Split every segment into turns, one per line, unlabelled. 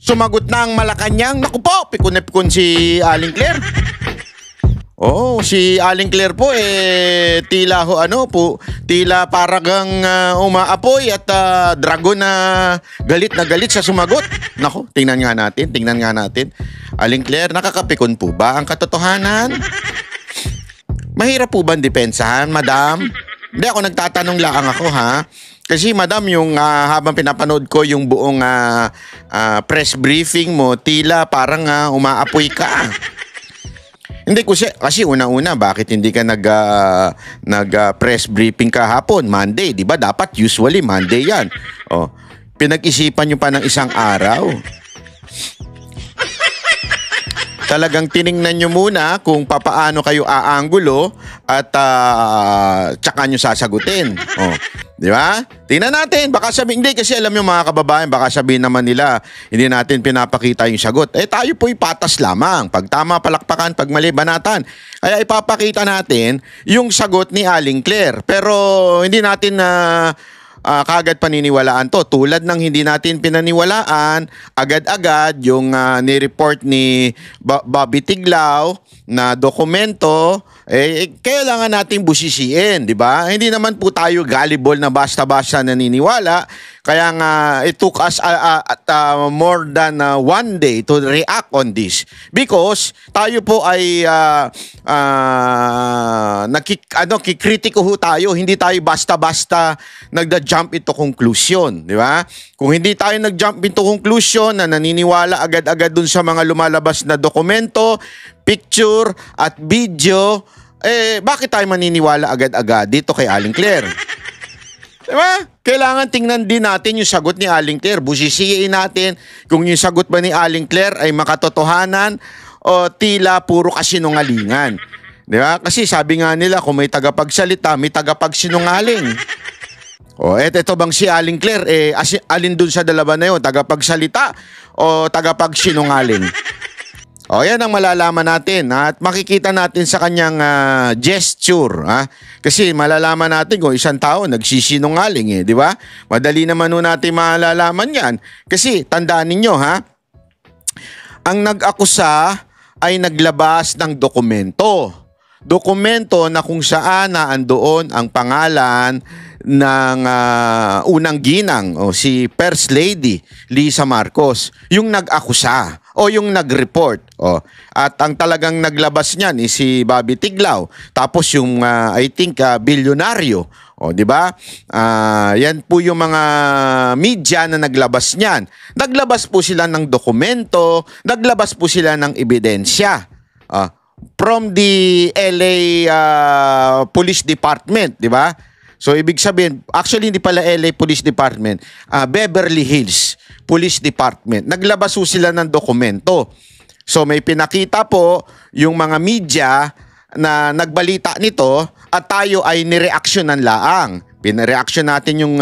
Sumagot na ang Malacanang. Naku po, pikon na pikon si Aling Claire. Oh, si Aling Claire po tila tila parang umaapoy at dragon na galit sa sumagot. Nako, tingnan nga natin. Aling Claire, nakakapikon po ba ang katotohanan? Mahirap po ba ang depensahan, madam? Hindi, ako nagtatanong lang ako, ha? Kasi madam, yung habang pinapanood ko yung buong press briefing mo, tila parang umaapoy ka. Hindi kasi una-una, bakit hindi ka nag-press briefing kahapon? Monday, di ba? Dapat usually Monday yan. Oh, pinag-isipan nyo pa ng isang araw. Talagang tiningnan nyo muna kung papaano kayo aanggulo at tsaka nyo sasagutin. Oh, di ba? Tingnan natin. Baka sabihin, hindi kasi alam nyo mga kababayan, baka sabihin naman nila, hindi natin pinapakita yung sagot. Tayo po'y patas lamang. Pag tama, palakpakan. Pag mali, banatan. Kaya ipapakita natin yung sagot ni Aling Claire. Pero hindi natin kagad paniniwalaan to. Tulad ng hindi natin pinaniwalaan agad-agad yung ni-report ni Bobby Tiglao na dokumento, kailangan nating busisiin, di ba? Hindi naman po tayo gullible na basta-basta naniniwala. Kaya nga, it took us more than one day to react on this. Because tayo po ay kikritiko ho tayo. Hindi tayo basta-basta nagda-jump into conclusion, di ba? Kung hindi tayo nag-jump into conclusion na naniniwala agad-agad dun sa mga lumalabas na dokumento, picture at video, bakit tayo maniniwala agad-agad dito kay Aling Claire? Diba? Kailangan tingnan din natin yung sagot ni Aling Claire. Busisiin natin kung yung sagot ba ni Aling Claire ay makatotohanan o tila puro kasinungalingan. Diba? Kasi sabi nga nila, kung may tagapagsalita, may tagapagsinungaling. Ito bang si Aling Claire, alin dun sa dalawa na yun? Tagapagsalita o tagapagsinungaling? Yan ang malalaman natin, at makikita natin sa kanyang gesture. Kasi malalaman natin kung isang tao nagsisinungaling, di ba? Madali naman natin malalaman yan. Kasi tandaan ninyo, ang nag-akusa ay naglabas ng dokumento. Dokumento na kung saan andoon ang pangalan ng unang ginang, si First Lady Lisa Marcos, yung nag-akusa o yung nag-report. At ang talagang naglabas niyan is si Bobby Tiglao. Tapos yung I think bilyonaryo, di ba? Yan po yung mga media na naglabas niyan. Naglabas po sila ng dokumento, naglabas po sila ng ebidensya. From the LA Police Department, di ba? So, ibig sabihin, actually hindi pala LA Police Department, Beverly Hills Police Department. Naglabas po sila ng dokumento. So, may pinakita po yung mga media na nagbalita nito at tayo ay nireaksyonan laang. Pinareaksyon natin yung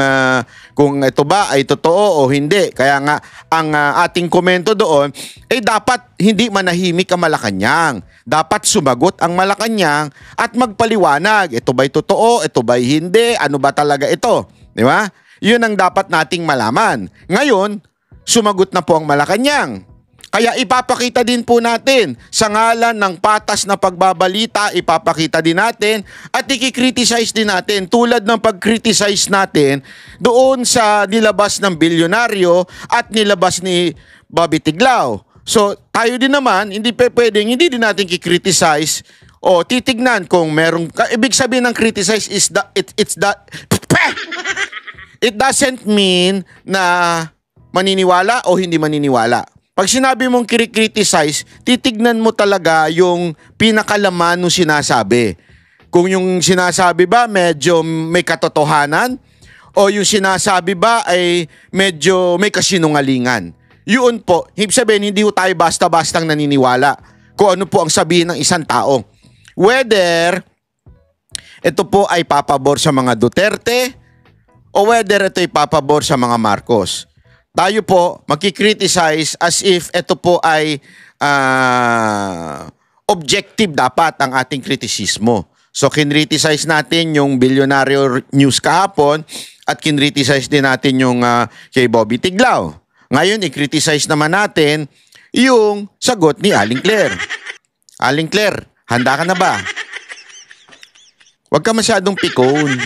kung ito ba ay totoo o hindi. Kaya nga, ang ating komento doon, dapat hindi manahimik ang Malacanang. Dapat sumagot ang Malacanang at magpaliwanag. Ito ba'y totoo? Ito ba'y hindi? Ano ba talaga ito? Di ba? Yun ang dapat nating malaman. Ngayon, sumagot na po ang Malacanang. Kaya ipapakita din po natin sa ngalan ng patas na pagbabalita, ipapakita din natin at ikikriticize din natin tulad ng pag-criticize natin doon sa nilabas ng bilyonaryo at nilabas ni Bobby Tiglao. So tayo din naman, hindi pwedeng, hindi din natin kikriticize o titignan kung merong, ibig sabihin ng criticize is that it doesn't mean na maniniwala o hindi maniniwala. Pag sinabi mong kiri-criticize, titignan mo talaga yung pinakalaman ng sinasabi. Kung yung sinasabi ba medyo may katotohanan o yung sinasabi ba ay medyo may kasinungalingan. Yun po, ibig sabihin hindi po tayo basta-bastang naniniwala kung ano po ang sabihin ng isang tao. Whether ito po ay papabor sa mga Duterte o whether ito ay papabor sa mga Marcos. Tayo po makikriticize as if ito po ay objective dapat ang ating kritisismo. So kinriticize natin yung Bilyonaryo News kahapon at kinriticize din natin yung kay Bobby Tiglao. Ngayon, i-criticize naman natin yung sagot ni Aling Claire. Aling Claire, handa ka na ba? Huwag ka masyadong pikon.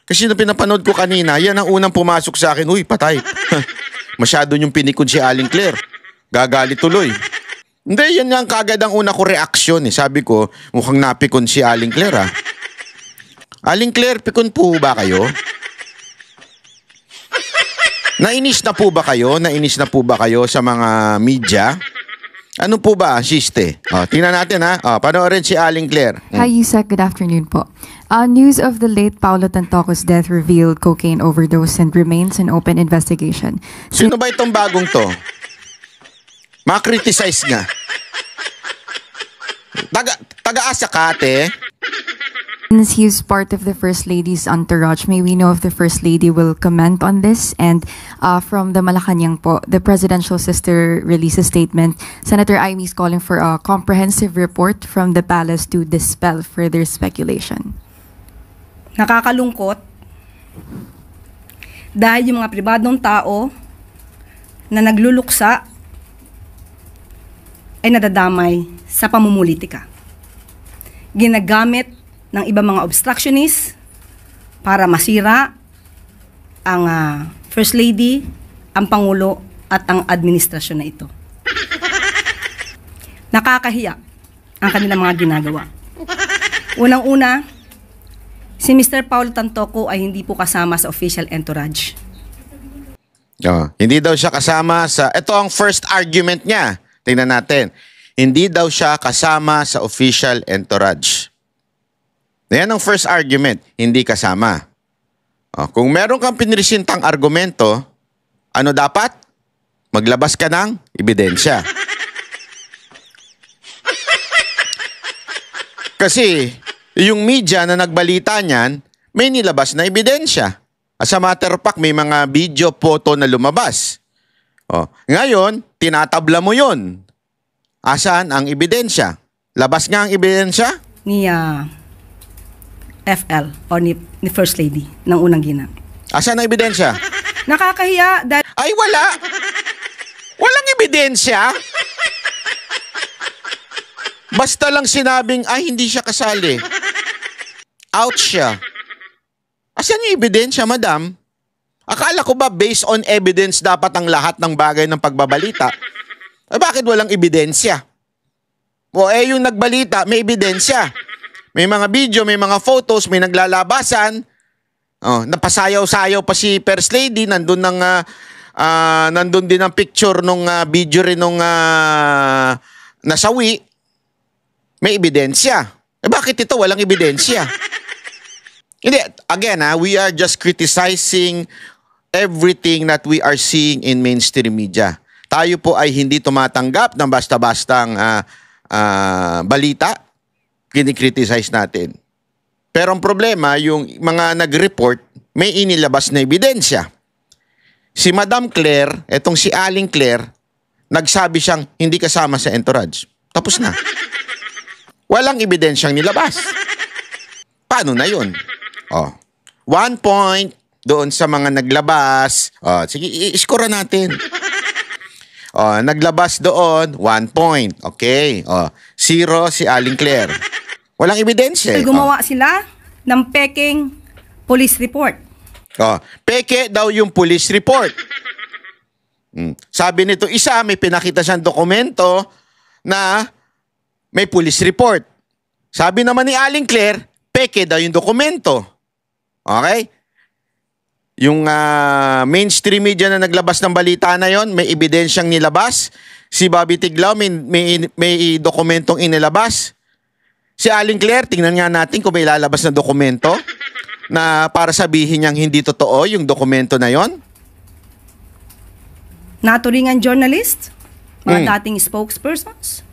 Kasi nung pinapanood ko kanina, yan ang unang pumasok sa akin. Uy, patay. Masyado yung pinikon si Aling Claire. Gagalit tuloy. Hindi, yan nga kagad ang una ko reaksyon. Sabi ko, mukhang napikon si Aling Claire ha. Aling Claire, pikon po ba kayo? Nainis na po ba kayo? Nainis na po ba kayo sa mga media? Ano po ba, siste? Tingnan natin ha. Panoorin si Aling Claire.
Hi, Yusek. Good afternoon po. News of the late Paulo Tantoco's death revealed cocaine overdose and remains an open investigation.
Sino ba itong bagong to? Ma-criticize nga. Taga-asa ka, ate.
Since he is part of the First Lady's entourage, may we know if the First Lady will comment on this? And from the Malacanang po, the presidential sister released a statement. Senator Amy is calling for a comprehensive report from the palace to dispel further speculation.
Nakakalungkot dahil yung mga pribadong tao na nagluluksa ay nadadamay sa pamumulitika. Ginagamit ng ibang mga obstructionists para masira ang First Lady, ang Pangulo at ang administrasyon na ito. Nakakahiya ang kanilang mga ginagawa. Unang-una, si Mr. Paulo Tantoco ay hindi po kasama sa official entourage.
Hindi daw siya kasama sa... Ito ang first argument niya. Tingnan natin. Hindi daw siya kasama sa official entourage. Yan ang first argument, hindi kasama. Kung meron kang piniresentang argumento, ano dapat? Maglabas ka ng ebidensya. Kasi yung media na nagbalita niyan, may nilabas na ebidensya. As a matter of fact, may mga video, photo na lumabas. Ngayon, tinatabla mo yun. Asan ang ebidensya? Labas nga ang ebidensya?
Ni FL or ni First Lady ng unang ginang.
Asan ang ebidensya?
Nakakahiya dahil...
Ay, wala. Walang ebidensya. Basta lang sinabing, ay, hindi siya kasali. Out siya. Asan yung ebidensya, madam? Akala ko ba based on evidence dapat ang lahat ng bagay ng pagbabalita? Bakit walang ebidensya? Yung nagbalita, may ebidensya. May mga video, may mga photos, may naglalabasan. Napasayaw-sayaw pa si First Lady. Nandun din ang picture nung video rin nung nasawi. May ebidensya. Bakit ito walang ebidensya? Hindi, again, we are just criticizing everything that we are seeing in mainstream media. Tayo po ay hindi tumatanggap ng basta-bastang balita. Kini-criticize natin. Pero ang problema, yung mga nag-report, may inilabas na ebidensya. Si Madam Claire, etong si Aling Claire, nagsabi siyang hindi kasama sa entourage. Tapos na. Walang ebidensyang nilabas. Paano na yun? 1 point doon sa mga naglabas. Sige, i-score natin. Naglabas doon, 1 point. Okay. 0 si Aling Claire. Walang ebidensya.
Gumawa sila ng peking police report.
Peke daw yung police report. Sabi nito, isa, may pinakita siyang dokumento na may police report. Sabi naman ni Aling Claire, peke daw yung dokumento. Okay? Yung mainstream media na naglabas ng balita na yon, may ebidensyang nilabas. Si Bobby Tiglao, may dokumentong inilabas. Si Aling Claire, tingnan nga natin kung may lalabas na dokumento na para sabihin niyang hindi totoo yung dokumento na yon.
Naturingan journalist, mga dating spokespersons,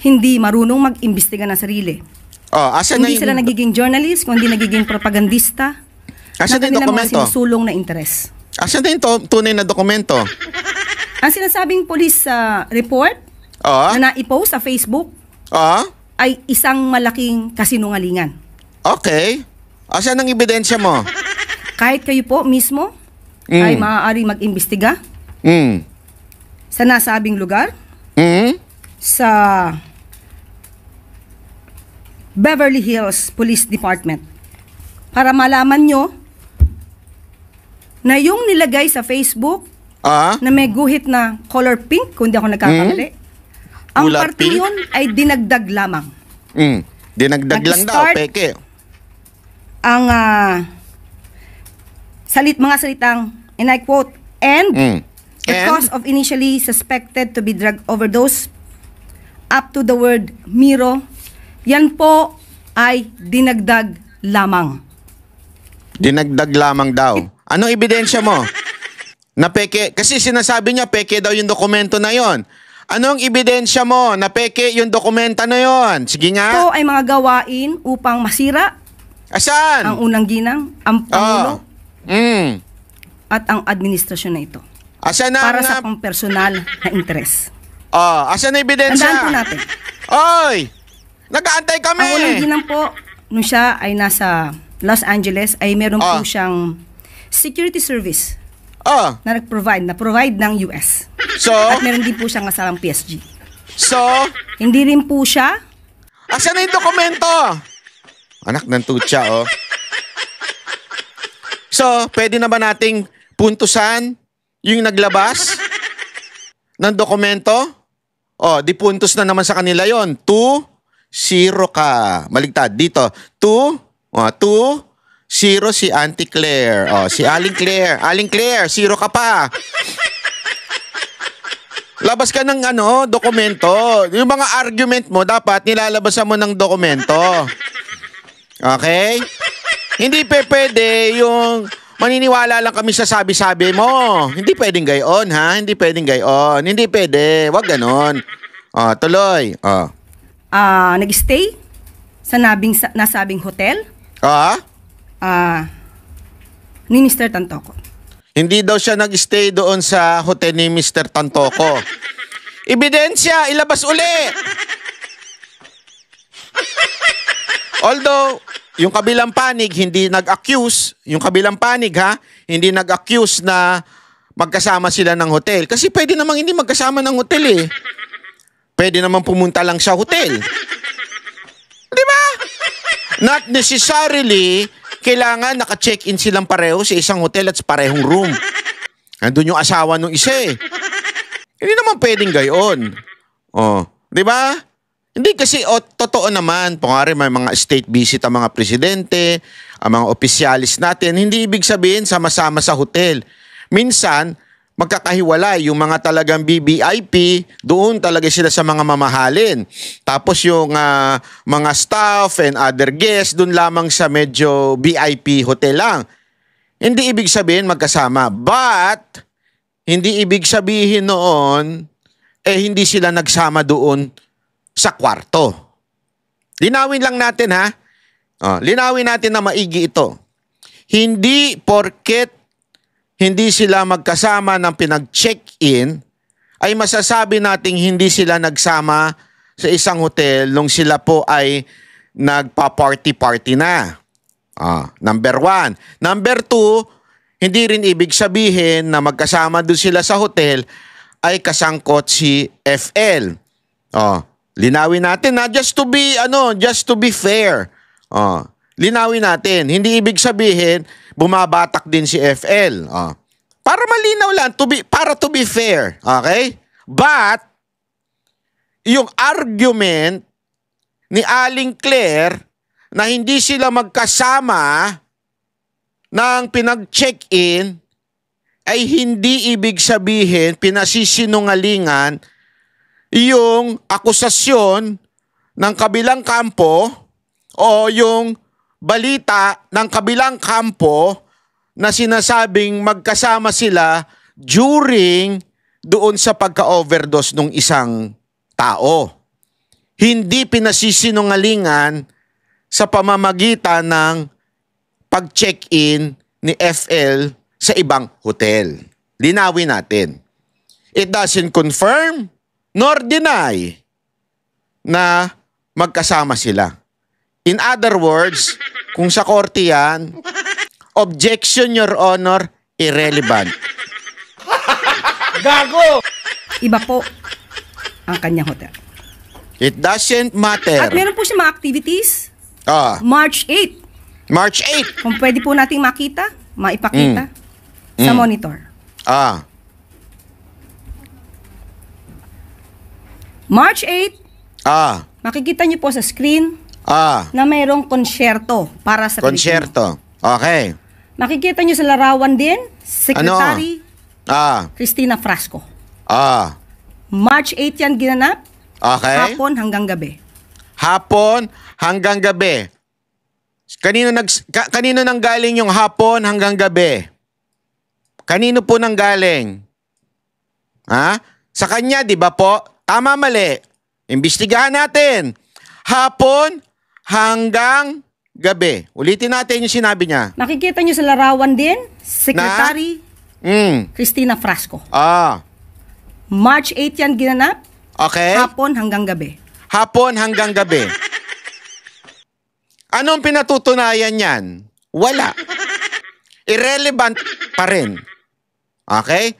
hindi marunong mag-imbestiga ng sarili. Hindi sila nagiging journalist, kundi nagiging propagandista.
Asan na yung dokumento?
Mga sinusulong na interes.
Asan na yung tunay na dokumento?
Ang sinasabing police report na na-post sa Facebook ay isang malaking kasinungalingan.
Okay. Asan ang ebidensya mo?
Kahit kayo po mismo ay maaaring mag-imbestiga
Mm.
sa nasabing lugar
Mm.
sa Beverly Hills Police Department para malaman nyo na yung nilagay sa Facebook
Ah?
na may guhit na color pink, kung di ako nagkakamali, ang
Kulay
party
pink?
yun ay dinagdag lamang.
Mm. Dinagdag lang daw,
Nag-start
peke.
Ang mga salitang, and I quote, and
Mm.
the
And?
cause of initially suspected to be drug overdose up to the word Miro, yan po ay dinagdag lamang.
Dinagdag lamang daw. Anong ebidensya mo? Na peke, kasi sinasabi niya peke daw yung dokumento na yon. Anong ebidensya mo na peke yung dokumento na yon? Sige nga.
Ito ay mga gawain upang masira
Asan?
ang unang ginang, ang Pangulo,
Mm.
at ang administrasyon na ito.
Asan na?
Para sa pang-personal na interes.
Asan na ebidensya?
Tandaan po natin.
Oy! Nag-aantay kami!
Ang unang ginang po, nung siya ay nasa Los Angeles, ay meron po siyang security service
Oh,
na provide ng US.
so,
At meron din po siyang kasamang PSG.
so,
Hindi rin po siya
asan na yung dokumento? Anak ng tutsa, oh. So, pwede na ba nating puntusan yung naglabas ng dokumento? Oh, di puntos na naman sa kanila yon. 2-0 ka. Maligtad. Dito. 2-0 si Auntie Claire. Oh, si Aling Claire. Aling Claire, 0 ka pa. Labas ka ng dokumento. Yung mga argument mo, dapat nilalabasan mo ng dokumento. Okay? Hindi pwede yung maniniwala lang kami sa sabi-sabi mo. Hindi pwedeng gayon, ha? Hindi pwedeng gayon. Hindi pwede. Wag ganon. Tuloy.
nag-stay sa nasabing hotel ni Mr. Tantoco.
Hindi daw siya nag-stay doon sa hotel ni Mr. Tantoco. Ebidensya, ilabas uli. Although, yung kabilang panig hindi nag-accuse, hindi nag-accuse na magkasama sila ng hotel. Kasi pwede namang hindi magkasama ng hotel eh. Pwede namang pumunta lang sa hotel. Di ba? Not necessarily kailangan naka-check-in silang pareho sa isang hotel at sa parehong room. Nandun yung asawa ng isa eh. Hindi naman pwedeng gayon. Di ba? Hindi kasi totoo naman, pangari may mga state visit ang mga presidente, ang mga opisyalis natin, hindi ibig sabihin sama-sama sa hotel. Minsan, magkakahiwalay yung mga talagang BBIP, doon talaga sila sa mga mamahalin. Tapos yung mga staff and other guests, doon lamang sa medyo VIP hotel lang. Hindi ibig sabihin magkasama. But, hindi ibig sabihin noon, hindi sila nagsama doon sa kwarto. Linawin lang natin ha. Linawin natin na maigi ito. Hindi porket hindi sila magkasama ng pinag-check-in ay masasabi nating hindi sila nagsama sa isang hotel nung sila po ay nagpa-party-party na. Number 1. Number 2, hindi rin ibig sabihin na magkasama doon sila sa hotel ay kasangkot si FL. Linawin natin na just to be fair. Linawin natin. Hindi ibig sabihin bumabatak din si FL. Para malinaw lang, para to be fair. Okay? But, yung argument ni Aling Claire na hindi sila magkasama ng pinag-check-in ay hindi ibig sabihin pinasisinungalingan yung akusasyon ng kabilang kampo o yung balita ng kabilang kampo na sinasabing magkasama sila during doon sa pagka-overdose ng isang tao. Hindi pinasisinungalingan sa pamamagitan ng pag-check-in ni FL sa ibang hotel. Linawin natin. It doesn't confirm nor deny na magkasama sila. In other words, kung sa korte yan, objection, Your Honor, irrelevant.
Iba po ang kanyang hotel.
It doesn't matter.
At meron po siya mga activities.
March 8.
Kung pwede po nating maipakita sa monitor. March 8, makikita niyo po sa screen na mayroong konsyerto para sa
Konsyerto. Okay.
Makikita niyo sa larawan din, Secretary Cristina Frasco. March 8 yan ginanap, hapon hanggang gabi.
Hapon hanggang gabi. Kanino nang galing yung hapon hanggang gabi? Kanino po nang galing? Sa kanya, di ba po? Tama, mali. Imbestigahan natin. Hapon hanggang gabi. Ulitin natin yung sinabi niya.
Makikita niyo sa larawan din, Secretary Cristina Frasco. March 8 yan ginanap, hapon hanggang gabi.
Hapon hanggang gabi. Anong pinatutunayan yan? Wala. Irrelevant pa rin. Okay?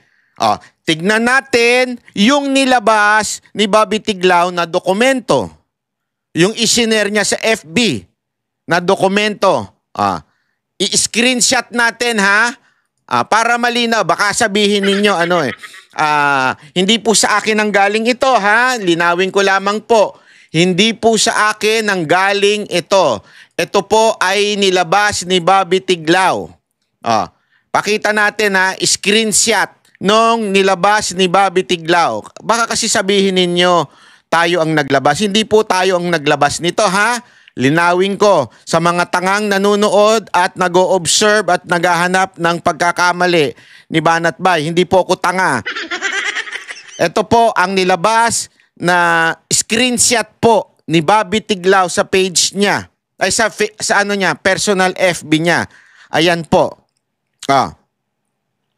Tignan natin yung nilabas ni Bobby Tiglao na dokumento. Yung isinare niya sa FB na dokumento. I-screenshot natin para malinaw. Baka sabihin ninyo hindi po sa akin ang galing ito Linawin ko lamang po. Hindi po sa akin ang galing ito. Ito po ay nilabas ni Bobby Tiglao. Pakita natin screenshot nung nilabas ni Bobby Tiglao. Baka kasi sabihin ninyo tayo ang naglabas. Hindi po tayo ang naglabas nito Linawin ko sa mga tangang nanonood at nag-o-observe at naghahanap ng pagkakamali ni Banat Bay. Hindi po ako tanga. Ito po ang nilabas na screenshot po ni Bobby Tiglao sa page niya. Ay sa personal FB niya. Ayan po.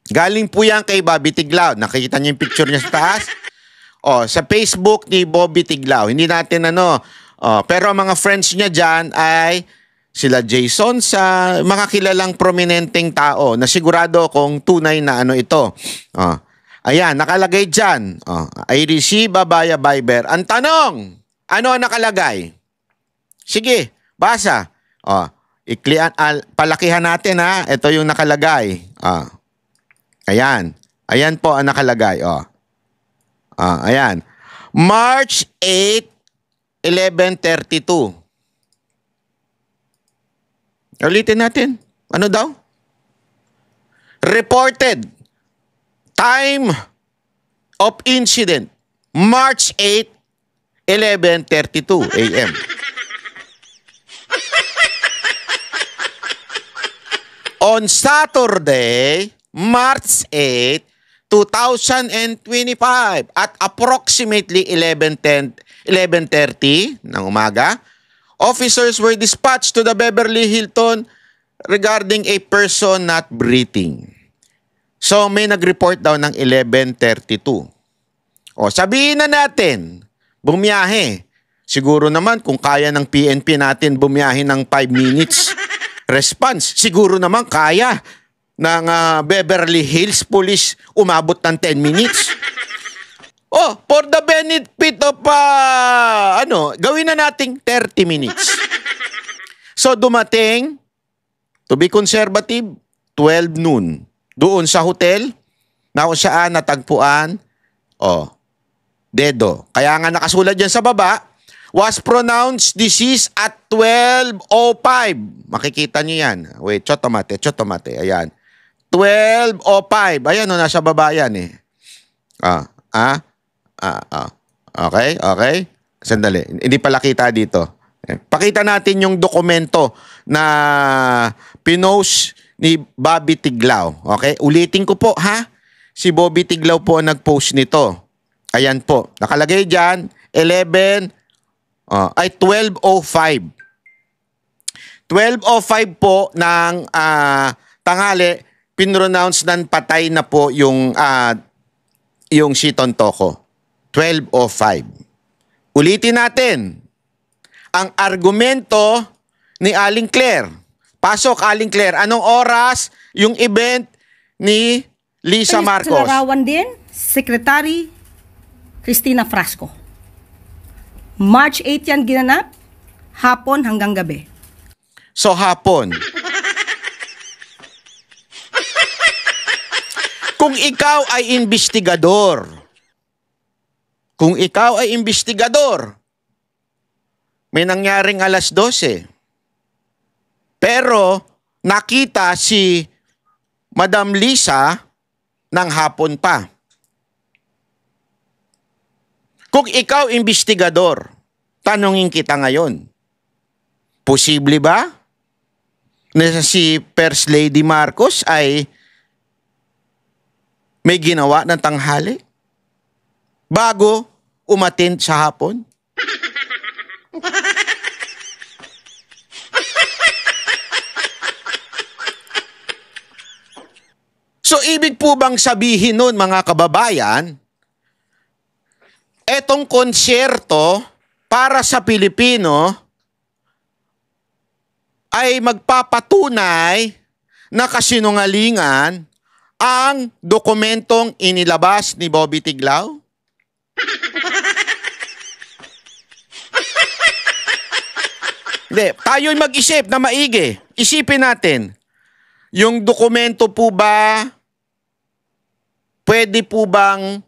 Galing po yan kay Bobby Tiglao. Nakikita niyo yung picture niya sa taas? Sa Facebook ni Bobby Tiglao. Hindi natin pero ang mga friends niya dyan ay sila Jason sa mga kilalang prominenteng tao na sigurado kung tunay na ito. Ayan, nakalagay dyan. I receive a via Viber. Ang tanong, ano ang nakalagay? Sige, basa. Palakihan natin Ito yung nakalagay. Ayan. Ayan po ang nakalagay. Ayan. March 8, 11:32. Ulitin natin. Ano daw? Reported time of incident, March 8, 11:32 a.m. On Saturday, March 8, 2025 at approximately 11:30 ng umaga, officers were dispatched to the Beverly Hilton regarding a person not breathing. So may nag-report daw ng 11:32. Sabihin na natin, bumiyahe. Siguro naman kung kaya ng PNP natin bumiyahe ng 5 minutes response, siguro naman kaya ng Beverly Hills Police umabot ng 10 minutes. For the benefit of gawin na nating 30 minutes. So dumating, to be conservative, 12 noon. Doon sa hotel, na kung saan natagpuan, dedo. Kaya nga nakasulat dyan sa baba, was pronounced deceased at 12:05. Makikita nyo yan. Wait, chotomate. Ayan. 12:05. Ayan, nasa baba yan Okay. Sandali. Hindi pala kita dito. Pakita natin yung dokumento na pinost ni Bobby Tiglao. Okay? Ulitin ko po, Si Bobby Tiglao po ang nag-post nito. Ayan po. Nakalagay dyan, 12:05. 12:05 po ng tanghali, pinronounce ng patay na po yung si Tontoco. 12:05. Ulitin natin. Ang argumento ni Aling Claire. Pasok, Aling Claire. Anong oras yung event ni Lisa Marcos.
Sa larawan din, Secretary Cristina Frasco. March 8 yan ginanap, hapon hanggang gabi.
So hapon. Kung ikaw ay investigador, may nangyaring alas 12. Pero nakita si Madam Lisa ng hapon pa. Kung ikaw investigador, tanungin kita ngayon, posible ba na si First Lady Marcos ay may ginawa ng tanghali bago umattend sa hapon? So, ibig po bang sabihin nun, mga kababayan, etong konsyerto para sa Pilipino ay magpapatunay na kasinungalingan ang dokumentong inilabas ni Bobby Tiglao? Hindi, tayo'y mag-isip na maigi. Isipin natin, yung dokumento po ba, pwede po bang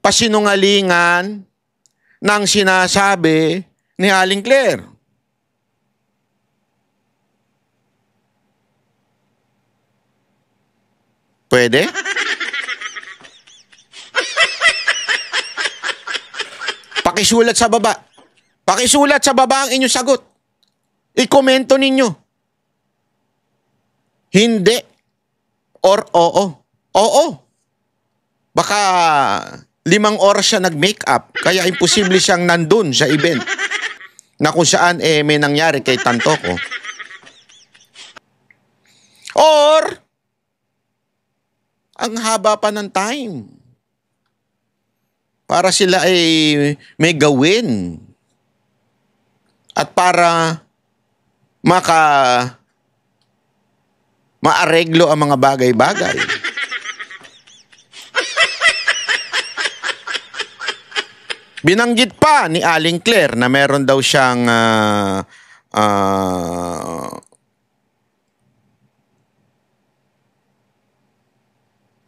pasinungalingan ng sinasabi ni Aling Claire? Pwede? Pakisulat sa baba. Pakisulat sa baba ang inyong sagot. I-komento ninyo. Hindi. Or oo. Oo. Baka 5 oras siya nag-makeup, kaya imposible siyang nandun sa event na kung saan may nangyari kay Tantoco. Or ang haba pa ng time para sila ay may gawin at para maareglo ang mga bagay-bagay. Binanggit pa ni Aling Claire na meron daw siyang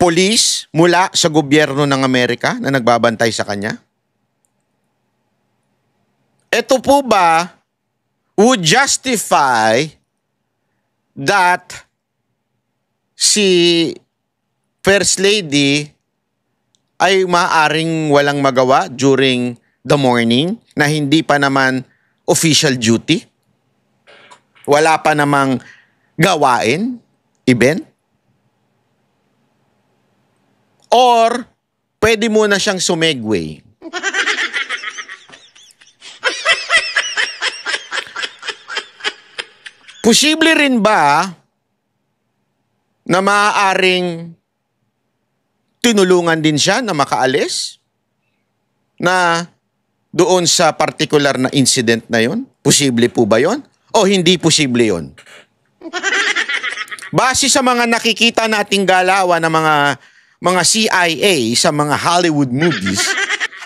police mula sa gobyerno ng Amerika na nagbabantay sa kanya. Ito po ba would justify that si First Lady ay maaaring walang magawa during the morning na hindi pa naman official duty? Wala pa namang gawain, event? Or pwede muna siyang sumegway? Posible rin ba na maaaring tinulungan din siya na makaalis na doon sa particular na incident na yon? Posible po ba yon? O hindi posible yon? Base sa mga nakikita nating galawan ng mga CIA sa mga Hollywood movies,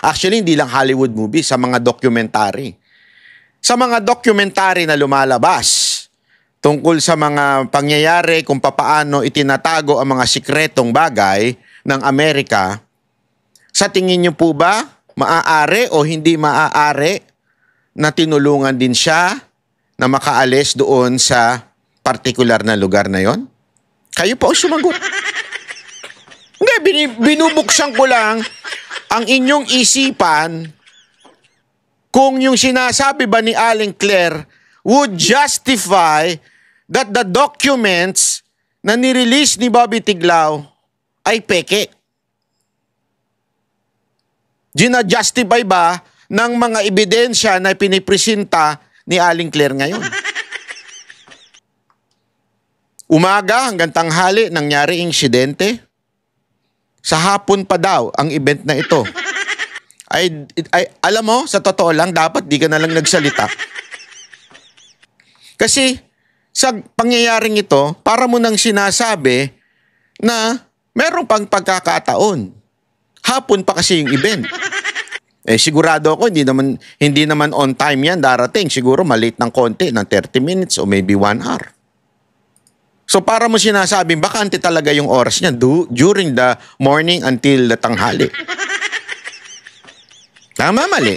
actually hindi lang Hollywood movies, sa mga documentary. Sa mga documentary na lumalabas tungkol sa mga pangyayari kung papaano itinatago ang mga sikretong bagay ng Amerika, sa tingin niyo po ba maaari o hindi maaari na tinulungan din siya na makaalis doon sa partikular na lugar na yon? Kayo po sumagot. Hindi, binubuksan ko lang ang inyong isipan kung yung sinasabi ba ni Aling Claire would justify that the documents na nirelease ni Bobby Tiglao ay peke. Gina-justify ba ng mga ebidensya na pinipresenta ni Aling Claire ngayon? Umaga hanggang tanghali nangyari insidente. Sa hapon pa daw ang event na ito. Ay, alam mo, sa totoo lang, dapat di ka na lang nagsalita. Kasi sa pangyayaring ito, para mo nang sinasabi na meron pang pagkakataon. Hapon pa kasi yung event. Sigurado ako hindi naman on time yan darating. Siguro malate ng konti, ng 30 minutes o maybe 1 hour. So para mo sinasabing bakante talaga yung oras niya during the morning until the tanghali. Tama, mali?